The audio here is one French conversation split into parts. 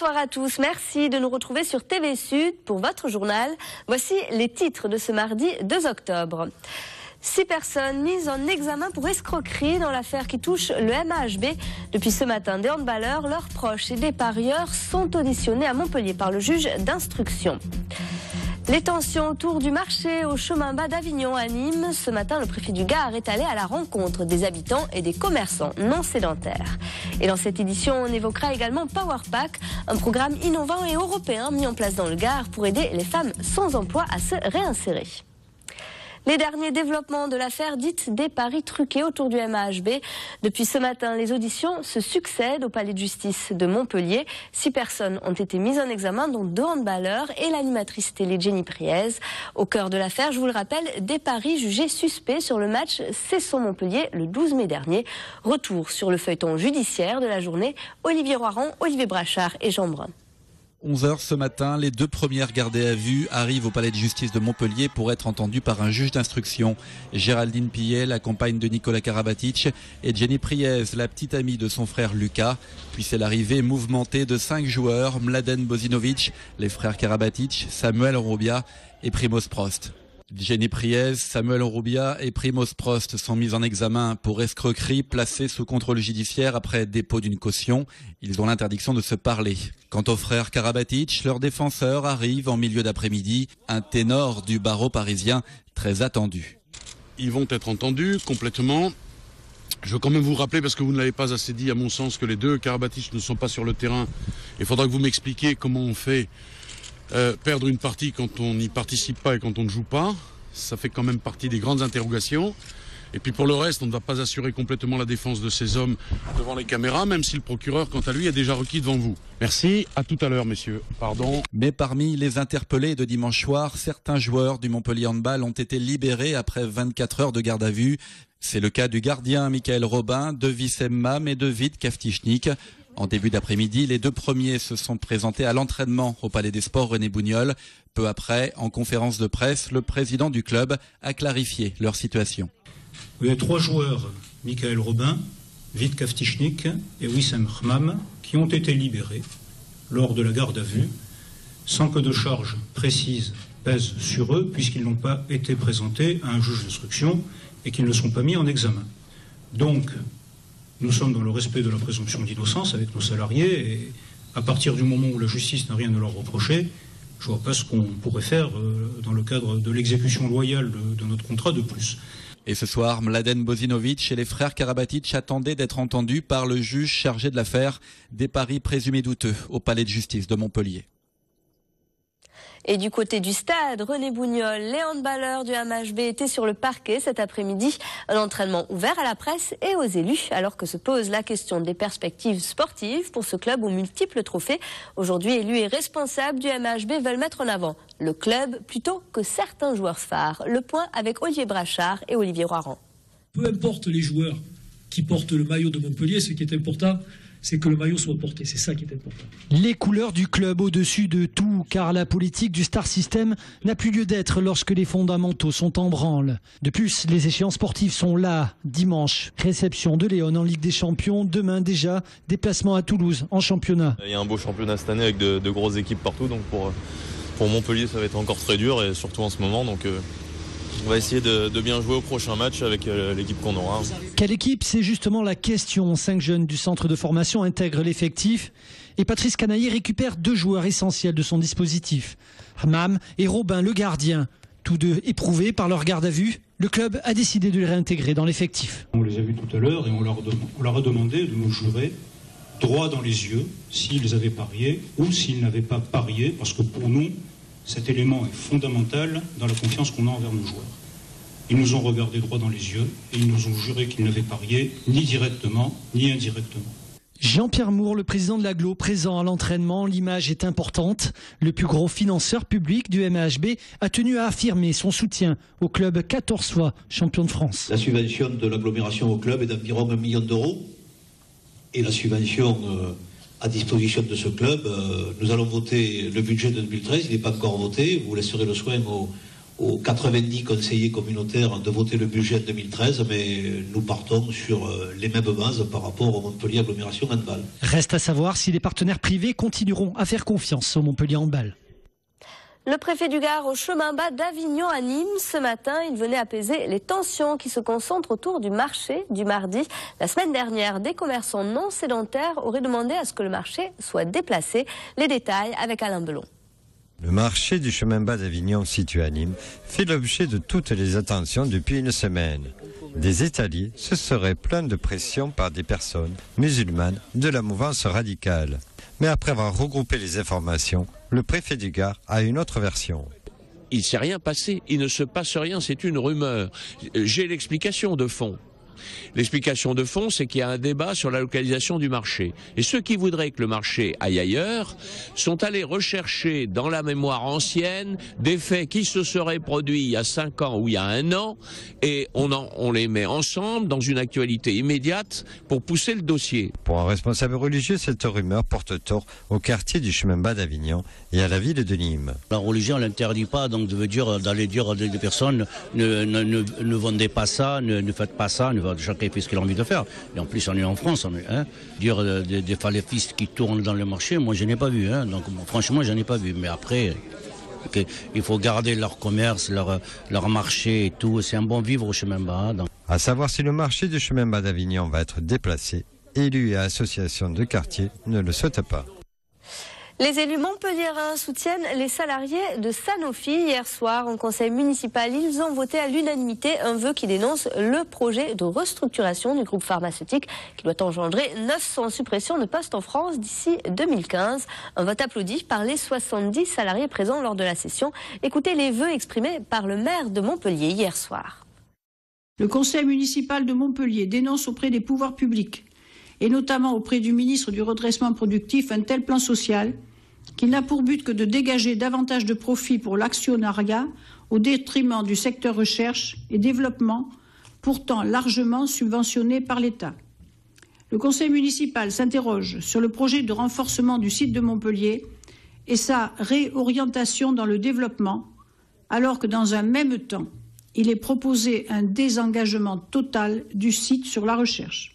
Bonsoir à tous, merci de nous retrouver sur TV Sud pour votre journal. Voici les titres de ce mardi 2 octobre. 6 personnes mises en examen pour escroquerie dans l'affaire qui touche le MAHB. Depuis ce matin, des handballeurs, leurs proches et des parieurs sont auditionnés à Montpellier par le juge d'instruction. Les tensions autour du marché au chemin bas d'Avignon à Nîmes. Ce matin, le préfet du Gard est allé à la rencontre des habitants et des commerçants non sédentaires. Et dans cette édition, on évoquera également Power Pack, un programme innovant et européen mis en place dans le Gard pour aider les femmes sans emploi à se réinsérer. Les derniers développements de l'affaire dite des paris truqués autour du MAHB. Depuis ce matin, les auditions se succèdent au palais de justice de Montpellier. 6 personnes ont été mises en examen, dont 2 handballeurs et l'animatrice télé Jenny Priez. Au cœur de l'affaire, je vous le rappelle, des paris jugés suspects sur le match Cesson-Montpellier le 12 mai dernier. Retour sur le feuilleton judiciaire de la journée. Olivier Roiron, Olivier Brachard et Jean Brun. 11h ce matin, les 2 premières gardées à vue arrivent au palais de justice de Montpellier pour être entendues par un juge d'instruction. Géraldine Pillet, la compagne de Nicolas Karabatic, et Jenny Priez, la petite amie de son frère Lucas. Puis c'est l'arrivée mouvementée de 5 joueurs, Mladen Bozinovic, les frères Karabatic, Samuel Roubia et Primoz Prost. Jenny Priez, Samuel Roubia et Primoz Prost sont mis en examen pour escroquerie placée sous contrôle judiciaire après dépôt d'une caution. Ils ont l'interdiction de se parler. Quant aux frères Karabatic, leur défenseur arrive en milieu d'après-midi, un ténor du barreau parisien très attendu. Ils vont être entendus complètement. Je veux quand même vous rappeler, parce que vous ne l'avez pas assez dit à mon sens, que les 2 Karabatic ne sont pas sur le terrain. Il faudra que vous m'expliquiez comment on fait perdre une partie quand on n'y participe pas et quand on ne joue pas. Ça fait quand même partie des grandes interrogations. Et puis pour le reste, on ne va pas assurer complètement la défense de ces hommes devant les caméras, même si le procureur, quant à lui, est déjà requis devant vous. Merci, à tout à l'heure, messieurs. Pardon. Mais parmi les interpellés de dimanche soir, certains joueurs du Montpellier Handball ont été libérés après 24 heures de garde à vue. C'est le cas du gardien Michael Robin, de Wissem Mam et de Vít Kavtichnik. En début d'après-midi, les 2 premiers se sont présentés à l'entraînement au Palais des Sports René Bougnol. Peu après, en conférence de presse, le président du club a clarifié leur situation. Il y a 3 joueurs, Michael Robin, Vít Kavtichnik et Wissem Mam, qui ont été libérés lors de la garde à vue, sans que de charges précises pèsent sur eux, puisqu'ils n'ont pas été présentés à un juge d'instruction et qu'ils ne sont pas mis en examen. Donc, nous sommes dans le respect de la présomption d'innocence avec nos salariés, et à partir du moment où la justice n'a rien à leur reprocher, je ne vois pas ce qu'on pourrait faire dans le cadre de l'exécution loyale de notre contrat de plus. Et ce soir, Mladen Bozinovic et les frères Karabatic attendaient d'être entendus par le juge chargé de l'affaire des paris présumés douteux au palais de justice de Montpellier. Et du côté du stade René Bougnol, les handballeurs du MAHB étaient sur le parquet cet après-midi. Un entraînement ouvert à la presse et aux élus, alors que se pose la question des perspectives sportives pour ce club aux multiples trophées. Aujourd'hui, élus et responsables du MAHB veulent mettre en avant le club plutôt que certains joueurs phares. Le point avec Olivier Brachard et Olivier Roiron. Peu importe les joueurs qui portent le maillot de Montpellier, ce qui est important, c'est que le maillot soit porté, c'est ça qui est important. Les couleurs du club au-dessus de tout, car la politique du Star System n'a plus lieu d'être lorsque les fondamentaux sont en branle. De plus, les échéances sportives sont là, dimanche. Réception de Léon en Ligue des Champions, demain déjà, déplacement à Toulouse en championnat. Il y a un beau championnat cette année avec de grosses équipes partout, donc pour Montpellier ça va être encore très dur, et surtout en ce moment, donc on va essayer de bien jouer au prochain match avec l'équipe qu'on aura. Quelle équipe? C'est justement la question. 5 jeunes du centre de formation intègrent l'effectif et Patrice Canaillé récupère 2 joueurs essentiels de son dispositif. Mam et Robin, le gardien. Tous 2 éprouvés par leur garde à vue, le club a décidé de les réintégrer dans l'effectif. On les a vus tout à l'heure et on leur a demandé de nous jurer droit dans les yeux s'ils avaient parié ou s'ils n'avaient pas parié, parce que pour nous, cet élément est fondamental dans la confiance qu'on a envers nos joueurs. Ils nous ont regardé droit dans les yeux et ils nous ont juré qu'ils n'avaient parié ni directement ni indirectement. Jean-Pierre Moore, le président de l'Agglo, présent à l'entraînement, l'image est importante. Le plus gros financeur public du MAHB a tenu à affirmer son soutien au club 14 fois champion de France. La subvention de l'agglomération au club est d'environ 1 million d'euros. Et la subvention à disposition de ce club, nous allons voter le budget de 2013, il n'est pas encore voté, vous laisserez le soin aux 90 conseillers communautaires de voter le budget en 2013, mais nous partons sur les mêmes bases par rapport au Montpellier Agglomération Handball. Reste à savoir si les partenaires privés continueront à faire confiance au Montpellier Handball. Le préfet du Gard au chemin bas d'Avignon à Nîmes. Ce matin, il venait apaiser les tensions qui se concentrent autour du marché du mardi. La semaine dernière, des commerçants non sédentaires auraient demandé à ce que le marché soit déplacé. Les détails avec Alain Belon. Le marché du chemin bas d'Avignon, situé à Nîmes, fait l'objet de toutes les attentions depuis une semaine. Des étaliers se seraient plaints de pression par des personnes musulmanes de la mouvance radicale. Mais après avoir regroupé les informations, le préfet du Gard a une autre version. Il ne s'est rien passé, il ne se passe rien, c'est une rumeur. J'ai l'explication de fond. L'explication de fond, c'est qu'il y a un débat sur la localisation du marché. Et ceux qui voudraient que le marché aille ailleurs sont allés rechercher dans la mémoire ancienne des faits qui se seraient produits il y a 5 ans ou il y a 1 an, et on les met ensemble dans une actualité immédiate pour pousser le dossier. Pour un responsable religieux, cette rumeur porte tort au quartier du chemin bas d'Avignon et à la ville de Nîmes. La religion n'interdit pas donc d'aller dire à des personnes ne vendez pas ça, ne faites pas ça, chacun fait ce qu'il a envie de faire. Et en plus, on est en France. Dire des salafistes qui tournent dans le marché, moi, je n'ai pas vu. Donc, franchement, je n'ai pas vu. Mais après, il faut garder leur commerce, leur marché et tout. C'est un bon vivre au chemin bas. À savoir si le marché du chemin bas d'Avignon va être déplacé, élus et associations de quartier ne le souhaitent pas. Les élus montpelliérains soutiennent les salariés de Sanofi. Hier soir, en conseil municipal, ils ont voté à l'unanimité un vœu qui dénonce le projet de restructuration du groupe pharmaceutique qui doit engendrer 900 suppressions de postes en France d'ici 2015. Un vote applaudi par les 70 salariés présents lors de la session. Écoutez les vœux exprimés par le maire de Montpellier hier soir. Le conseil municipal de Montpellier dénonce auprès des pouvoirs publics et notamment auprès du ministre du redressement productif un tel plan social qui n'a pour but que de dégager davantage de profits pour l'actionnariat au détriment du secteur recherche et développement, pourtant largement subventionné par l'État. Le conseil municipal s'interroge sur le projet de renforcement du site de Montpellier et sa réorientation dans le développement, alors que dans un même temps, il est proposé un désengagement total du site sur la recherche.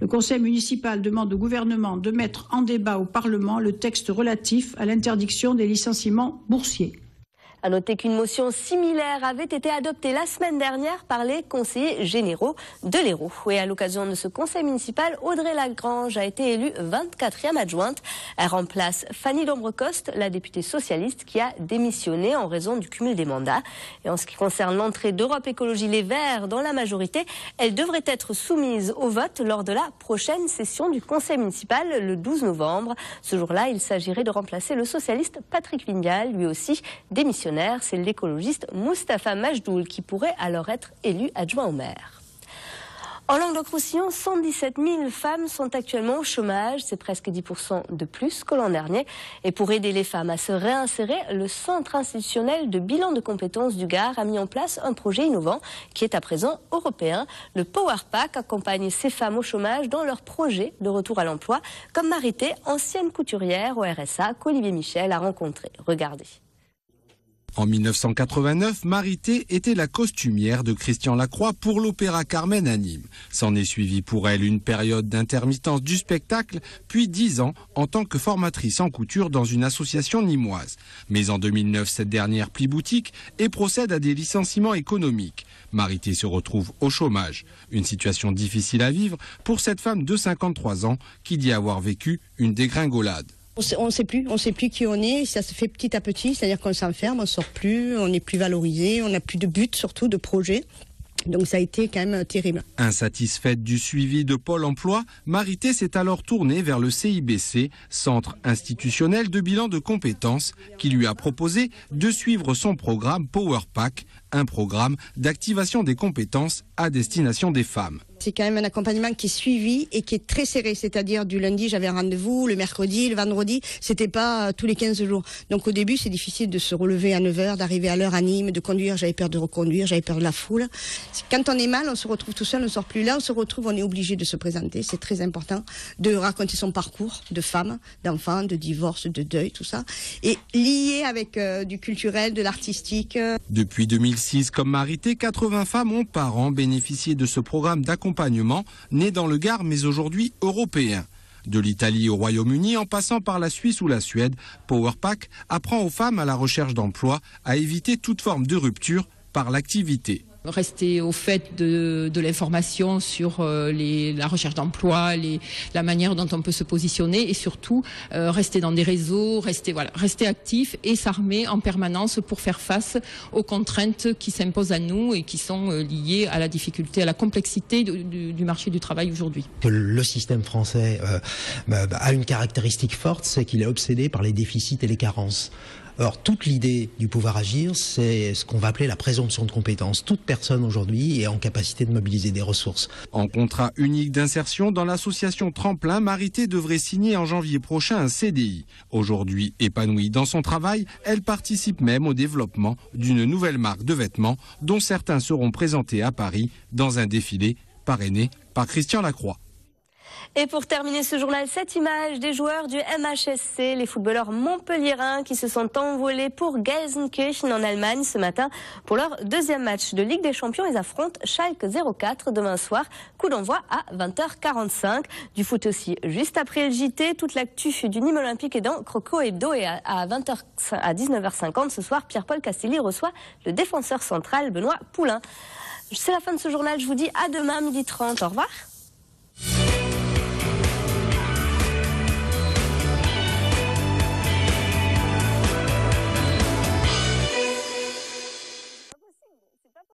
Le conseil municipal demande au gouvernement de mettre en débat au Parlement le texte relatif à l'interdiction des licenciements boursiers. À noter qu'une motion similaire avait été adoptée la semaine dernière par les conseillers généraux de l'Hérault. Et à l'occasion de ce conseil municipal, Audrey Lagrange a été élue 24e adjointe. Elle remplace Fanny Lombrecoste, la députée socialiste qui a démissionné en raison du cumul des mandats. Et en ce qui concerne l'entrée d'Europe Écologie Les Verts dans la majorité, elle devrait être soumise au vote lors de la prochaine session du conseil municipal le 12 novembre. Ce jour-là, il s'agirait de remplacer le socialiste Patrick Vignal, lui aussi démissionnaire. C'est l'écologiste Moustapha Majdoul qui pourrait alors être élu adjoint au maire. En Languedoc-Roussillon, 117 000 femmes sont actuellement au chômage. C'est presque 10% de plus que l'an dernier. Et pour aider les femmes à se réinsérer, le Centre institutionnel de bilan de compétences du Gard a mis en place un projet innovant qui est à présent européen. Le Power Pack accompagne ces femmes au chômage dans leur projet de retour à l'emploi, comme Marité, ancienne couturière au RSA, qu'Olivier Michel a rencontré. Regardez. En 1989, Marité était la costumière de Christian Lacroix pour l'Opéra Carmen à Nîmes. S'en est suivi pour elle une période d'intermittence du spectacle, puis 10 ans en tant que formatrice en couture dans une association nîmoise. Mais en 2009, cette dernière plie boutique et procède à des licenciements économiques. Marité se retrouve au chômage. Une situation difficile à vivre pour cette femme de 53 ans qui dit avoir vécu une dégringolade. On ne sait plus qui on est, ça se fait petit à petit, c'est-à-dire qu'on s'enferme, on ne sort plus, on n'est plus valorisé, on n'a plus de but, surtout de projet. Donc ça a été quand même terrible. Insatisfaite du suivi de Pôle emploi, Marité s'est alors tournée vers le CIBC, Centre institutionnel de bilan de compétences, qui lui a proposé de suivre son programme Power Pack, un programme d'activation des compétences à destination des femmes. C'est quand même un accompagnement qui est suivi et qui est très serré. C'est-à-dire du lundi, j'avais un rendez-vous, le mercredi, le vendredi, c'était pas tous les 15 jours. Donc au début, c'est difficile de se relever à 9h, d'arriver à l'heure à Nîmes, de conduire. J'avais peur de reconduire, j'avais peur de la foule. Quand on est mal, on se retrouve tout seul, on ne sort plus. Là, on se retrouve, on est obligé de se présenter. C'est très important de raconter son parcours de femme, d'enfant, de divorce, de deuil, tout ça. Et lié avec du culturel, de l'artistique. Depuis 2006, comme Marité, 80 femmes ont par an bénéficié de ce programme d'accompagnement né dans le Gard mais aujourd'hui européen. De l'Italie au Royaume-Uni en passant par la Suisse ou la Suède, Powerpack apprend aux femmes à la recherche d'emploi à éviter toute forme de rupture par l'activité. Rester au fait de l'information sur la recherche d'emploi, la manière dont on peut se positionner et surtout rester dans des réseaux, rester actif et s'armer en permanence pour faire face aux contraintes qui s'imposent à nous et qui sont liées à la difficulté, à la complexité du marché du travail aujourd'hui. Le système français a une caractéristique forte, c'est qu'il est obsédé par les déficits et les carences. Or, toute l'idée du pouvoir agir, c'est ce qu'on va appeler la présomption de compétence. Toute personne aujourd'hui est en capacité de mobiliser des ressources. En contrat unique d'insertion, dans l'association Tremplin, Marité devrait signer en janvier prochain un CDI. Aujourd'hui épanouie dans son travail, elle participe même au développement d'une nouvelle marque de vêtements dont certains seront présentés à Paris dans un défilé parrainé par Christian Lacroix. Et pour terminer ce journal, cette image des joueurs du MHSC, les footballeurs montpelliérains qui se sont envolés pour Gelsenkirchen en Allemagne ce matin pour leur deuxième match de Ligue des Champions. Ils affrontent Schalke 04 demain soir. Coup d'envoi à 20h45. Du foot aussi juste après le JT. Toute l'actu du Nîmes Olympique est dans Croco Hebdo et à 19h50 ce soir, Pierre-Paul Castelli reçoit le défenseur central Benoît Poulain. C'est la fin de ce journal. Je vous dis à demain 12h30. Au revoir.